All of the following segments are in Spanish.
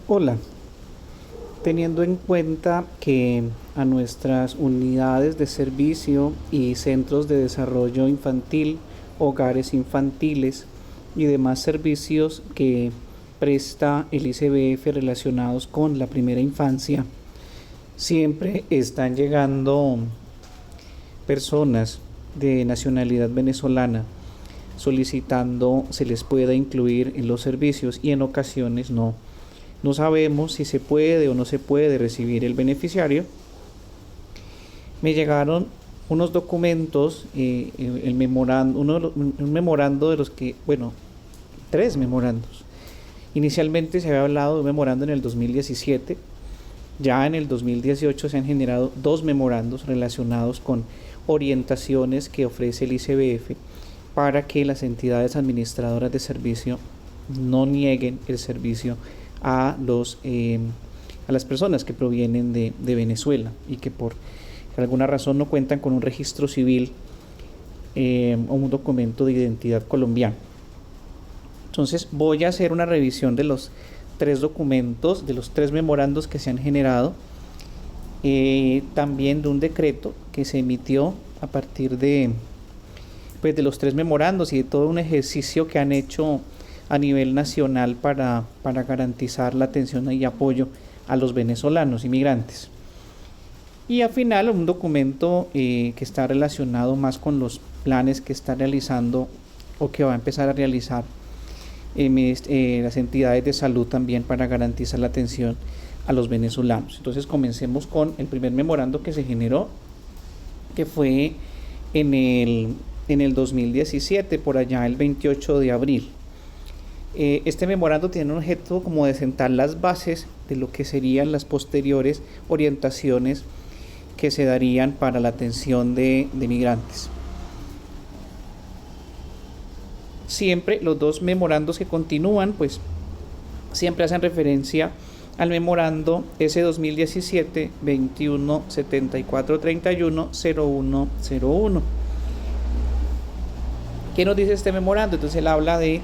Hola, teniendo en cuenta que a nuestras unidades de servicio y centros de desarrollo infantil, hogares infantiles y demás servicios que presta el ICBF relacionados con la primera infancia, siempre están llegando personas de nacionalidad venezolana solicitando se les pueda incluir en los servicios y en ocasiones no sabemos si se puede o no se puede recibir el beneficiario. Me llegaron unos documentos, el memorando, un memorando de los que, bueno, tres memorandos. Inicialmente se había hablado de un memorando en el 2017, ya en el 2018 se han generado dos memorandos relacionados con orientaciones que ofrece el ICBF para que las entidades administradoras de servicio no nieguen el servicio a las personas que provienen de Venezuela y que por alguna razón no cuentan con un registro civil o un documento de identidad colombiano. Entonces voy a hacer una revisión de los tres documentos, de los tres memorandos que se han generado, también de un decreto que se emitió a partir de los tres memorandos y de todo un ejercicio que han hecho a nivel nacional para garantizar la atención y apoyo a los venezolanos inmigrantes. Y al final un documento que está relacionado más con los planes que está realizando o que va a empezar a realizar las entidades de salud también para garantizar la atención a los venezolanos. Entonces comencemos con el primer memorando que se generó, que fue en el 2017, por allá el 28 de abril. Este memorando tiene un objeto como de sentar las bases de lo que serían las posteriores orientaciones que se darían para la atención de migrantes. Siempre los dos memorandos que continúan, pues siempre hacen referencia al memorando S 2017 21 74 31 0101. ¿Qué nos dice este memorando? Entonces él habla de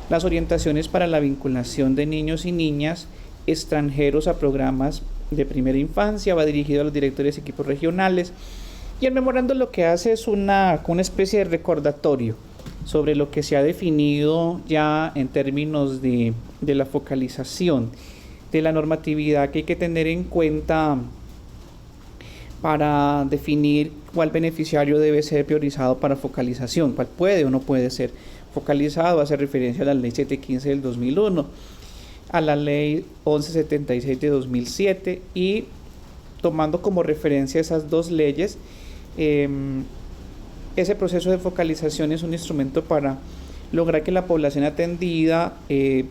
las orientaciones para la vinculación de niños y niñas extranjeros a programas de primera infancia, va dirigido a los directores de equipos regionales, y el memorando lo que hace es una especie de recordatorio sobre lo que se ha definido ya en términos de la focalización, de la normatividad que hay que tener en cuenta para definir cuál beneficiario debe ser priorizado para focalización, cuál puede o no puede ser focalizado. Hace referencia a la ley 715 del 2001, a la ley 1176 de 2007, y tomando como referencia esas dos leyes, ese proceso de focalización es un instrumento para lograr que la población atendida, que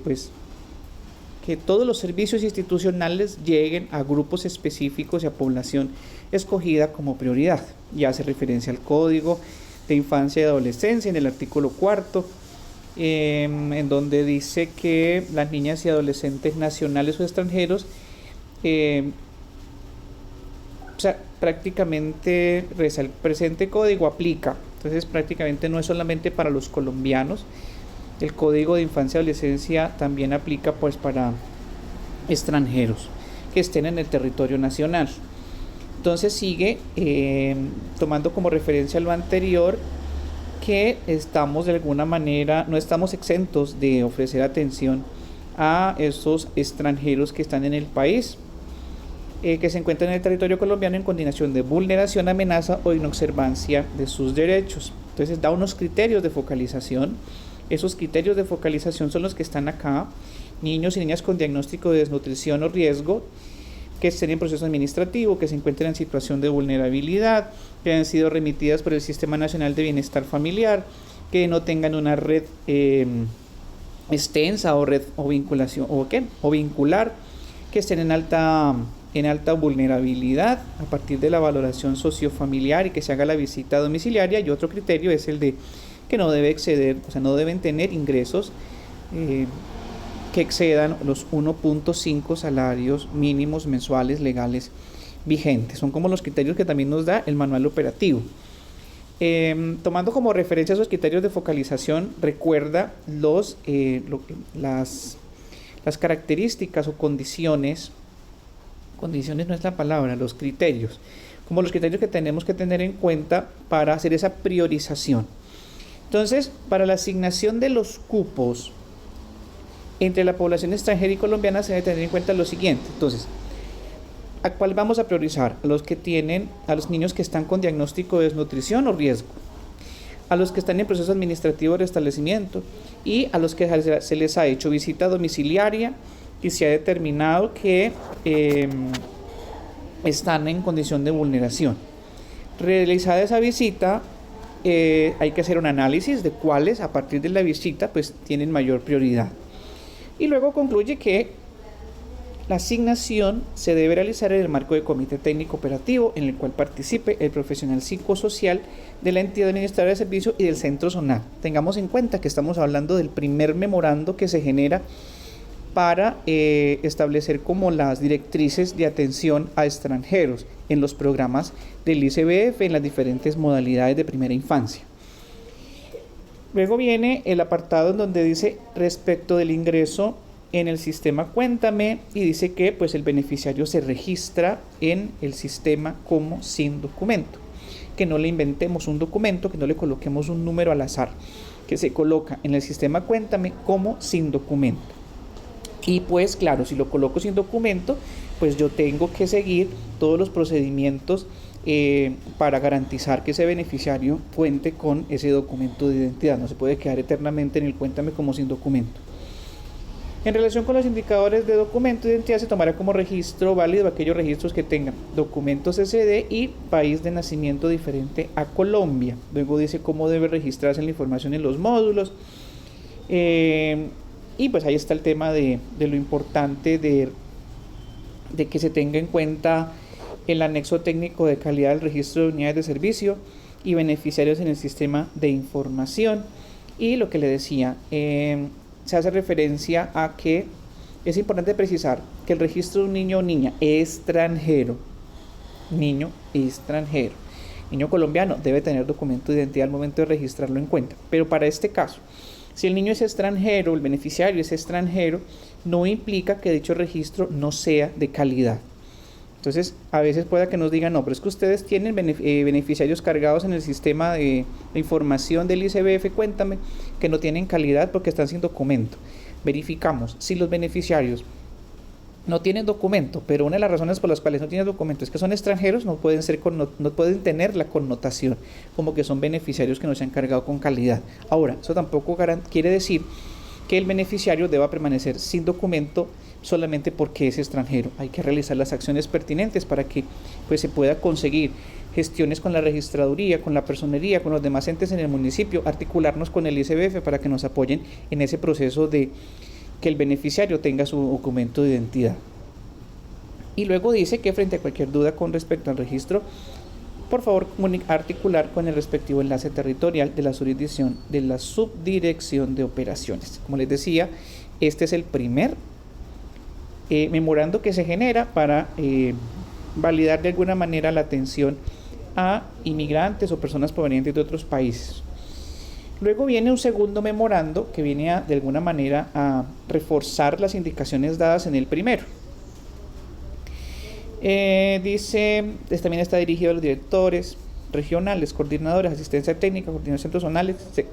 todos los servicios institucionales lleguen a grupos específicos y a población escogida como prioridad. Y hace referencia al Código de Infancia y Adolescencia en el artículo 4, en donde dice que las niñas y adolescentes nacionales o extranjeros, prácticamente el presente código aplica. Entonces prácticamente no es solamente para los colombianos, el Código de Infancia y Adolescencia también aplica pues para extranjeros que estén en el territorio nacional. Entonces sigue tomando como referencia lo anterior, que estamos de alguna manera, no estamos exentos de ofrecer atención a estos extranjeros que están en el país, que se encuentran en el territorio colombiano en condición de vulneración, amenaza o inobservancia de sus derechos. Entonces da unos criterios de focalización. Esos criterios de focalización son los que están acá: niños y niñas con diagnóstico de desnutrición o riesgo, que estén en proceso administrativo, que se encuentren en situación de vulnerabilidad, que hayan sido remitidas por el Sistema Nacional de Bienestar Familiar, que no tengan una red extensa o red o vinculación o vincular, que estén en alta vulnerabilidad a partir de la valoración sociofamiliar y que se haga la visita domiciliaria. Y otro criterio es el de que no debe exceder, no deben tener ingresos que excedan los 1.5 salarios mínimos mensuales legales vigentes. Son como los criterios que también nos da el manual operativo. Tomando como referencia esos criterios de focalización, recuerda las las características o condiciones no es la palabra, los criterios, como los criterios que tenemos que tener en cuenta para hacer esa priorización. Entonces, para la asignación de los cupos entre la población extranjera y colombiana se debe tener en cuenta lo siguiente. Entonces, ¿a cuál vamos a priorizar? A los niños que están con diagnóstico de desnutrición o riesgo, a los que están en proceso administrativo de restablecimiento y a los que se les ha hecho visita domiciliaria y se ha determinado que están en condición de vulneración. Realizada esa visita, hay que hacer un análisis de cuáles a partir de la visita pues tienen mayor prioridad. Y luego concluye que la asignación se debe realizar en el marco de comité técnico operativo en el cual participe el profesional psicosocial de la entidad administradora de servicio y del centro zonal. Tengamos en cuenta que estamos hablando del primer memorando que se genera para establecer como las directrices de atención a extranjeros en los programas del ICBF en las diferentes modalidades de primera infancia. Luego viene el apartado en donde dice respecto del ingreso en el sistema Cuéntame y dice que pues el beneficiario se registra en el sistema como sin documento, que no le inventemos un documento, que no le coloquemos un número al azar, que se coloca en el sistema Cuéntame como sin documento. Y pues claro, si lo coloco sin documento, pues yo tengo que seguir todos los procedimientos para garantizar que ese beneficiario cuente con ese documento de identidad. No se puede quedar eternamente en el Cuéntame como sin documento. En relación con los indicadores de documento de identidad, se tomará como registro válido aquellos registros que tengan documentos SD y país de nacimiento diferente a Colombia. Luego dice cómo debe registrarse la información en los módulos. Y pues ahí está el tema de lo importante de que se tenga en cuenta el anexo técnico de calidad del registro de unidades de servicio y beneficiarios en el sistema de información. Y lo que le decía, se hace referencia a que es importante precisar que el registro de un niño o niña extranjero, niño colombiano, debe tener documento de identidad al momento de registrarlo en cuenta. Pero para este caso, si el niño es extranjero, el beneficiario es extranjero, no implica que dicho registro no sea de calidad. Entonces, a veces pueda que nos digan, no, pero es que ustedes tienen beneficiarios cargados en el sistema de información del ICBF, Cuéntame, que no tienen calidad porque están sin documento. Verificamos si los beneficiarios no tienen documento, pero una de las razones por las cuales no tienen documento es que son extranjeros, no pueden tener la connotación como que son beneficiarios que no se han cargado con calidad. Ahora, eso tampoco quiere decir que el beneficiario deba permanecer sin documento solamente porque es extranjero. Hay que realizar las acciones pertinentes para que pues, se pueda conseguir gestiones con la registraduría, con la personería, con los demás entes en el municipio, articularnos con el ICBF para que nos apoyen en ese proceso de que el beneficiario tenga su documento de identidad. Y luego dice que frente a cualquier duda con respecto al registro, por favor articular con el respectivo enlace territorial de la subdirección de operaciones. Como les decía, este es el primer memorando que se genera para validar de alguna manera la atención a inmigrantes o personas provenientes de otros países. Luego viene un segundo memorando que viene de alguna manera a reforzar las indicaciones dadas en el primero. También está dirigido a los directores regionales, coordinadores, asistencia técnica, coordinación centros zonales, etc.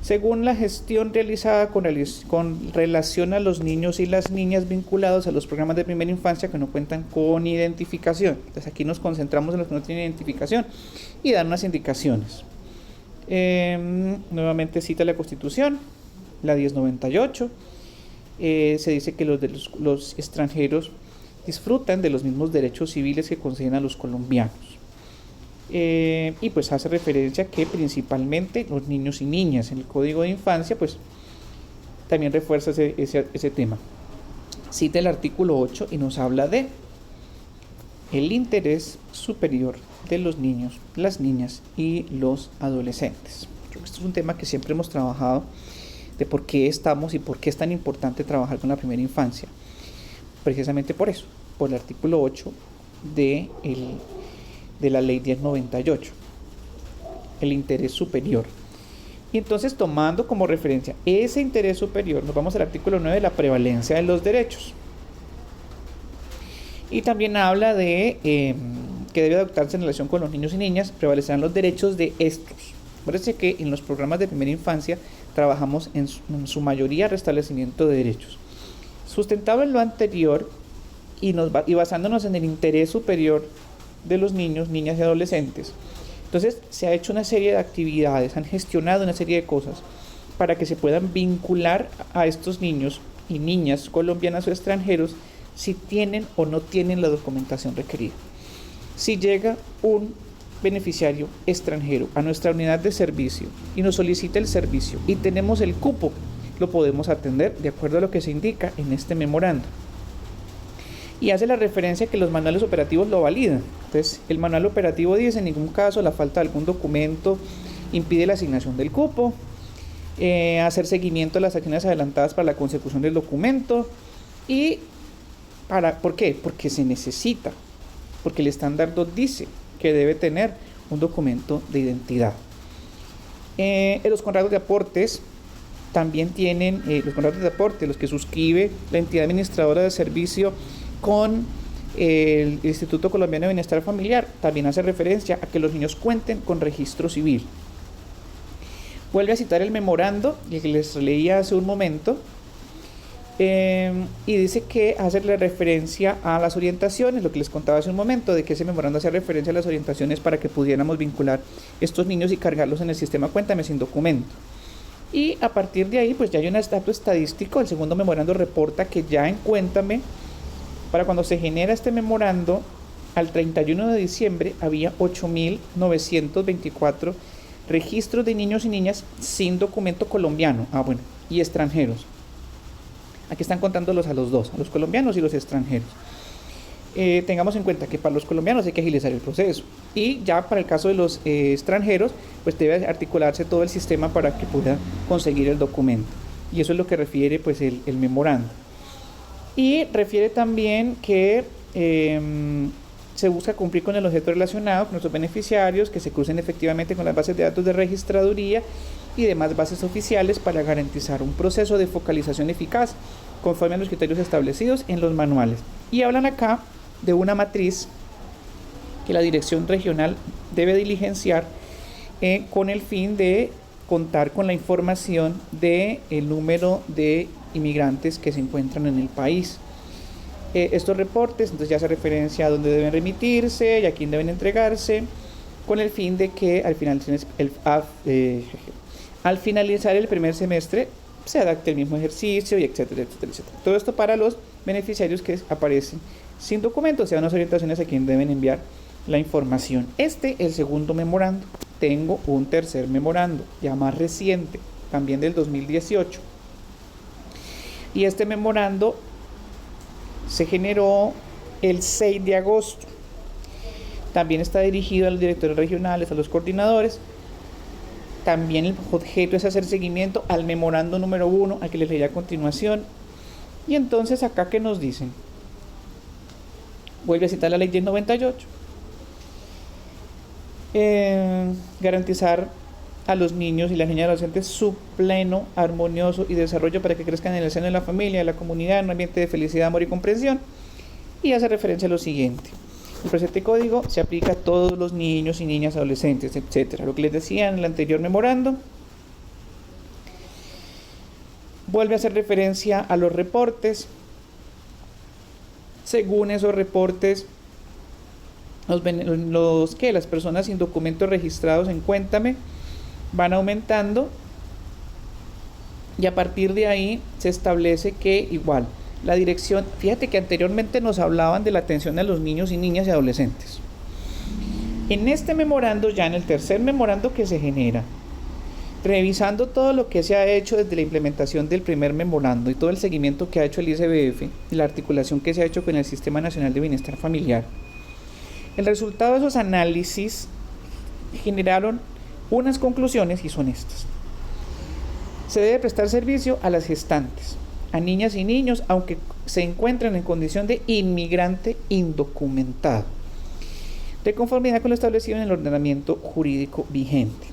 Según la gestión realizada con relación a los niños y las niñas vinculados a los programas de primera infancia que no cuentan con identificación. Entonces aquí nos concentramos en los que no tienen identificación y dan unas indicaciones. Nuevamente cita la Constitución, la 1098. Se dice que los extranjeros disfrutan de los mismos derechos civiles que conceden a los colombianos. Y pues hace referencia que principalmente los niños y niñas en el Código de Infancia pues también refuerza ese tema. Cita el artículo 8 y nos habla de el interés superior de los niños, las niñas y los adolescentes. Esto es un tema que siempre hemos trabajado de por qué estamos y por qué es tan importante trabajar con la primera infancia. Precisamente por eso, por el artículo 8 de la ley 1098, el interés superior. Y entonces, tomando como referencia ese interés superior, nos vamos al artículo 9 de la prevalencia de los derechos. Y también habla de que debe adoptarse en relación con los niños y niñas, prevalecerán los derechos de estos. Parece que en los programas de primera infancia trabajamos en su mayoría restablecimiento de derechos. Sustentado en lo anterior y basándonos en el interés superior de los niños, niñas y adolescentes, entonces se ha hecho una serie de actividades, han gestionado una serie de cosas para que se puedan vincular a estos niños y niñas colombianas o extranjeros si tienen o no tienen la documentación requerida. Si llega un beneficiario extranjero a nuestra unidad de servicio y nos solicita el servicio y tenemos el cupo, lo podemos atender de acuerdo a lo que se indica en este memorando. Y hace la referencia que los manuales operativos lo validan. Entonces, el manual operativo dice: en ningún caso la falta de algún documento impide la asignación del cupo, hacer seguimiento de las acciones adelantadas para la consecución del documento. ¿Y por qué? Porque se necesita, porque el estándar 2 dice que debe tener un documento de identidad. Los contratos de aportes también tienen, los contratos de aporte, los que suscribe la entidad administradora de servicio con el Instituto Colombiano de Bienestar Familiar, también hace referencia a que los niños cuenten con registro civil. Vuelve a citar el memorando que les leía hace un momento, y dice que hace referencia a las orientaciones, lo que les contaba hace un momento, de que ese memorando hace referencia a las orientaciones para que pudiéramos vincular estos niños y cargarlos en el sistema Cuéntame sin documento. Y a partir de ahí, pues ya hay un dato estadístico. El segundo memorando reporta que ya en Cuéntame, para cuando se genera este memorando, al 31 de diciembre había 8.924 registros de niños y niñas sin documento colombiano, y extranjeros. Aquí están contándolos a los dos, a los colombianos y los extranjeros. Tengamos en cuenta que para los colombianos hay que agilizar el proceso, y ya para el caso de los extranjeros, pues debe articularse todo el sistema para que pueda conseguir el documento. Y eso es lo que refiere pues el memorando. Y refiere también que se busca cumplir con el objeto relacionado con nuestros beneficiarios, que se crucen efectivamente con las bases de datos de registraduría y demás bases oficiales para garantizar un proceso de focalización eficaz conforme a los criterios establecidos en los manuales. Y hablan acá de una matriz que la dirección regional debe diligenciar con el fin de contar con la información del número de inmigrantes que se encuentran en el país. Estos reportes entonces ya hace referencia a dónde deben remitirse y a quién deben entregarse, con el fin de que al finalizar el primer semestre se adapte el mismo ejercicio, y etcétera, etcétera, etcétera. Todo esto para los beneficiarios que aparecen sin documentos, se dan unas orientaciones a quién deben enviar la información. Este es el segundo memorando. Tengo un tercer memorando, ya más reciente, también del 2018. Y este memorando se generó el 6 de agosto. También está dirigido a los directores regionales, a los coordinadores. También el objeto es hacer seguimiento al memorando número 1, al que les leí a continuación. Y entonces acá, ¿qué nos dicen? Vuelve a citar la ley 1098. Garantizar a los niños y las niñas adolescentes su pleno, armonioso y desarrollo para que crezcan en el seno de la familia, de la comunidad, en un ambiente de felicidad, amor y comprensión. Y hace referencia a lo siguiente: el presente código se aplica a todos los niños y niñas, adolescentes, etc. Lo que les decía en el anterior memorando. Vuelve a hacer referencia a los reportes. Según esos reportes, las personas sin documentos registrados en Cuéntame van aumentando, y a partir de ahí se establece que igual la dirección, fíjate que anteriormente nos hablaban de la atención a los niños y niñas y adolescentes. En este memorando, ya en el tercer memorando que se genera, revisando todo lo que se ha hecho desde la implementación del primer memorando y todo el seguimiento que ha hecho el ICBF y la articulación que se ha hecho con el Sistema Nacional de Bienestar Familiar, el resultado de esos análisis generaron unas conclusiones, y son estas: se debe prestar servicio a las gestantes, a niñas y niños, aunque se encuentren en condición de inmigrante indocumentado, de conformidad con lo establecido en el ordenamiento jurídico vigente.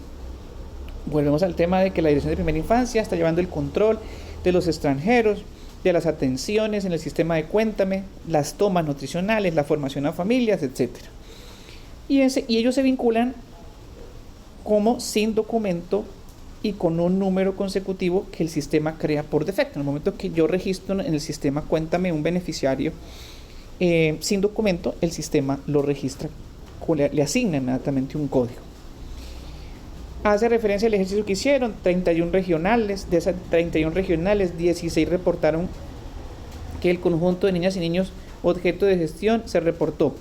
Volvemos al tema de que la Dirección de Primera Infancia está llevando el control de los extranjeros, de las atenciones en el sistema de Cuéntame, las tomas nutricionales, la formación a familias, etc. Y ellos se vinculan como sin documento y con un número consecutivo que el sistema crea por defecto. En el momento que yo registro en el sistema Cuéntame un beneficiario sin documento, el sistema lo registra, le asigna inmediatamente un código. Hace referencia al ejercicio que hicieron, 31 regionales, de esas 31 regionales, 16 reportaron que el conjunto de niñas y niños objeto de gestión se reportó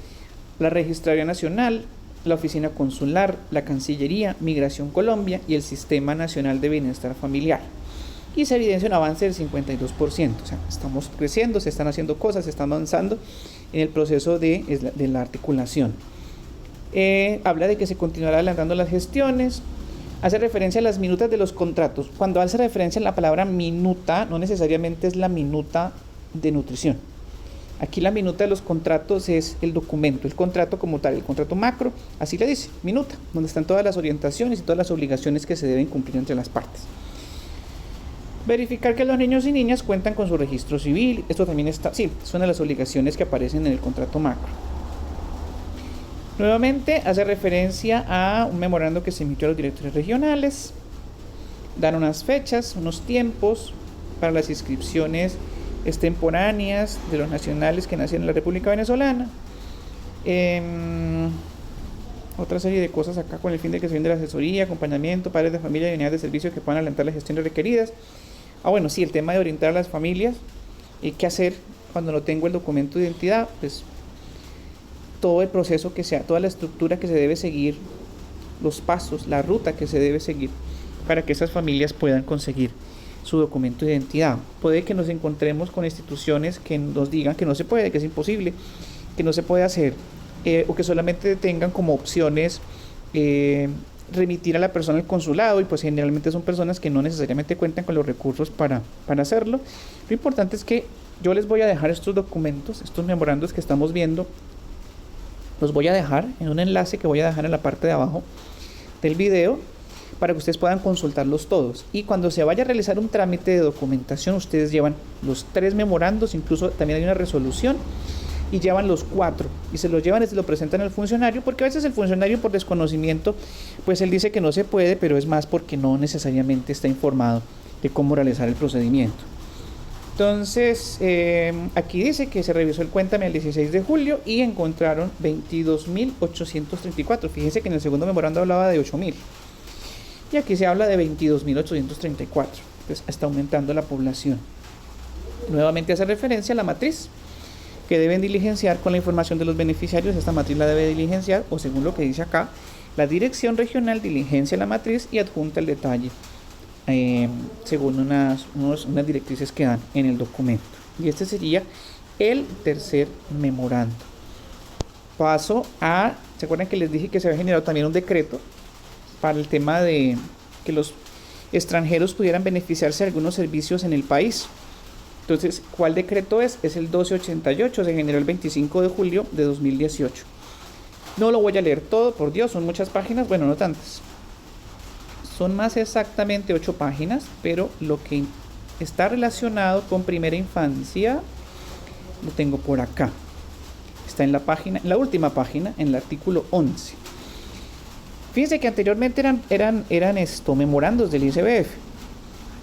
la Registraduría Nacional, la Oficina Consular, la Cancillería, Migración Colombia y el Sistema Nacional de Bienestar Familiar. Y se evidencia un avance del 52%, o sea, estamos creciendo, se están haciendo cosas, se están avanzando en el proceso de la articulación. Habla de que se continuará adelantando las gestiones. Hace referencia a las minutas de los contratos. Cuando hace referencia a la palabra minuta, no necesariamente es la minuta de nutrición. Aquí la minuta de los contratos es el documento, el contrato como tal, el contrato macro, así le dice, minuta, donde están todas las orientaciones y todas las obligaciones que se deben cumplir entre las partes. Verificar que los niños y niñas cuentan con su registro civil. Esto también está, sí, es una de las obligaciones que aparecen en el contrato macro. Nuevamente hace referencia a un memorando que se emitió a los directores regionales. Dan unas fechas, unos tiempos para las inscripciones extemporáneas de los nacionales que nacieron en la República Venezolana. Otra serie de cosas acá con el fin de que se brinde la asesoría, acompañamiento, padres de familia y unidades de servicio que puedan adelantar las gestiones requeridas. Bueno, sí, el tema de orientar a las familias y qué hacer cuando no tengo el documento de identidad, pues todo el proceso que sea, toda la estructura que se debe seguir, los pasos, la ruta que se debe seguir para que esas familias puedan conseguir su documento de identidad. Puede que nos encontremos con instituciones que nos digan que no se puede, que es imposible, que no se puede hacer, o que solamente tengan como opciones remitir a la persona al consulado, y pues generalmente son personas que no necesariamente cuentan con los recursos para hacerlo. Lo importante es que yo les voy a dejar estos documentos, estos memorandos que estamos viendo, los voy a dejar en un enlace que voy a dejar en la parte de abajo del video para que ustedes puedan consultarlos todos. Y cuando se vaya a realizar un trámite de documentación, ustedes llevan los 3 memorandos, incluso también hay una resolución, y llevan los 4 y se los llevan y se lo presentan al funcionario, porque a veces el funcionario por desconocimiento, pues él dice que no se puede, pero es más porque no necesariamente está informado de cómo realizar el procedimiento. Entonces, aquí dice que se revisó el Cuéntame el 16 de julio y encontraron 22.834. Fíjense que en el segundo memorando hablaba de 8.000. Y aquí se habla de 22.834. Entonces, está aumentando la población. Nuevamente hace referencia a la matriz que deben diligenciar con la información de los beneficiarios. Esta matriz la debe diligenciar, o según lo que dice acá, la dirección regional diligencia la matriz y adjunta el detalle. Según unas directrices que dan en el documento. Y este sería el tercer memorando. Paso a, ¿se acuerdan que les dije que se había generado también un decreto para el tema de que los extranjeros pudieran beneficiarse de algunos servicios en el país? Entonces, ¿cuál decreto es? Es el 1288, se generó el 25 de julio de 2018. No lo voy a leer todo, por Dios, son muchas páginas, bueno, no tantas. Son más exactamente 8 páginas, pero lo que está relacionado con primera infancia lo tengo por acá. Está en la página, en la última página, en el artículo 11. Fíjense que anteriormente eran memorandos del ICBF.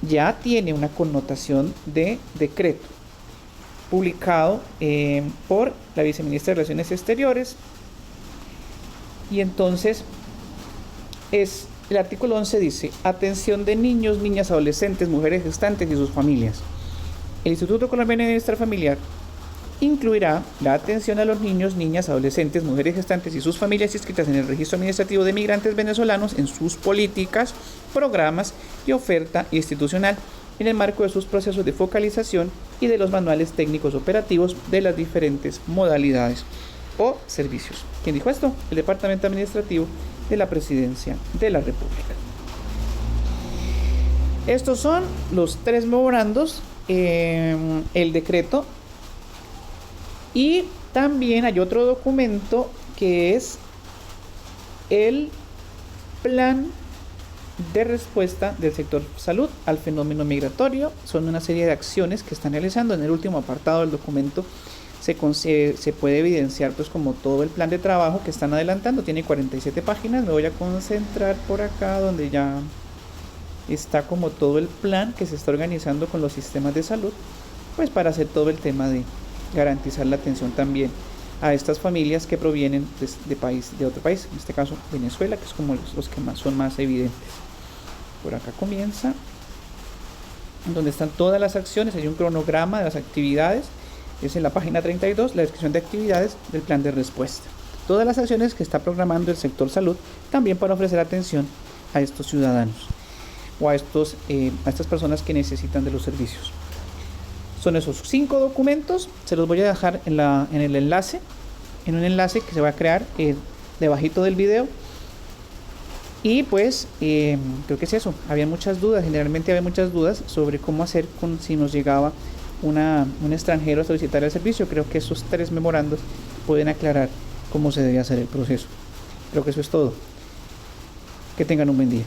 Ya tiene una connotación de decreto, publicado por la viceministra de Relaciones Exteriores. Y entonces el artículo 11 dice: atención de niños, niñas, adolescentes, mujeres gestantes y sus familias. El Instituto Colombiano de Bienestar Familiar incluirá la atención a los niños, niñas, adolescentes, mujeres gestantes y sus familias inscritas en el Registro Administrativo de Migrantes Venezolanos en sus políticas, programas y oferta institucional, en el marco de sus procesos de focalización y de los manuales técnicos operativos de las diferentes modalidades o servicios. ¿Quién dijo esto? El Departamento Administrativo de la Presidencia de la República. Estos son los 3 memorandos, el decreto, y también hay otro documento que es el plan de respuesta del sector salud al fenómeno migratorio. Son una serie de acciones que están realizando. En el último apartado del documento se puede evidenciar pues como todo el plan de trabajo que están adelantando. Tiene 47 páginas. Me voy a concentrar por acá donde ya está como todo el plan que se está organizando con los sistemas de salud, pues para hacer todo el tema de garantizar la atención también a estas familias que provienen de otro país, en este caso Venezuela, que es como los que son más evidentes. Por acá comienza, donde están todas las acciones. Hay un cronograma de las actividades, es en la página 32, la descripción de actividades del plan de respuesta. Todas las acciones que está programando el sector salud, también para ofrecer atención a estos ciudadanos o a estas personas que necesitan de los servicios. Son esos 5 documentos, se los voy a dejar en un enlace que se va a crear debajito del video. Y pues creo que es eso. Había muchas dudas, generalmente había muchas dudas sobre cómo hacer si nos llegaba un extranjero a solicitar el servicio. Creo que esos 3 memorandos pueden aclarar cómo se debe hacer el proceso. Creo que eso es todo. Que tengan un buen día.